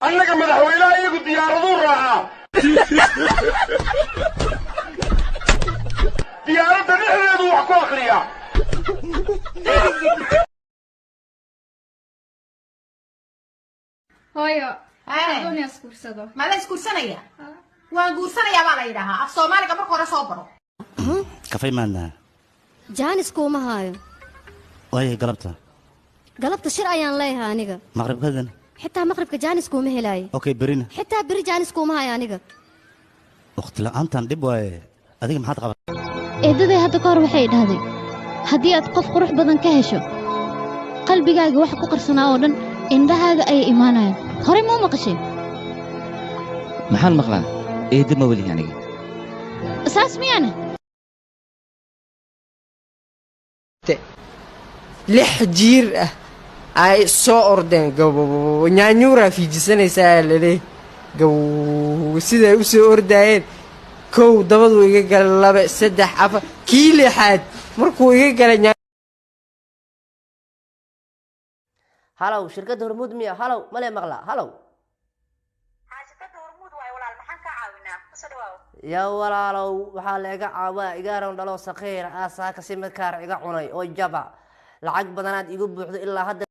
أنك مدحوينها يقول ديارة راعة ديارة نحن وحكو أخريا هايا أدوني أسكورسدو ما لا اسكورسانيا waan guursanayaa baa la yidhaahaa af soomaaliga marka hore soo baro kafay maadnaa jaanis kuuma haayo waayay galabta shir ayaan leeyahay aniga maqribkadan xitaa maqribka jaanis kuuma helaayo okay berina xitaa beri jaanis kuuma haayo aniga waqti la'aantan dhib waaye adiga maxaad qaban eedaday hadda ka hor waxay dhahday haddii aad qof qurux badan ka hesho qalbigaaga wax ku qarsanaa oo dhan indhahaaga ayay imaanayaan horey muu maqashay maxaan maqlaa eedda ma weli aniga saas miyaana lix jiir ah ay soo ordeen gabow nyaanyuura fiijisanaysaa laleey gabow siday u soo ordaayeen kow dabadu iga galay laba saddex afar kii lixaad markuu iga galay halow shirkadda hormuud miya halow male maqlaa halow يا ولاalow waxaa la iga caawaa igaaran dhalo saqiir aasaa kasi mid kaar iga cunay oo jaba lacag badanaad igu buuxdo ilaa hadda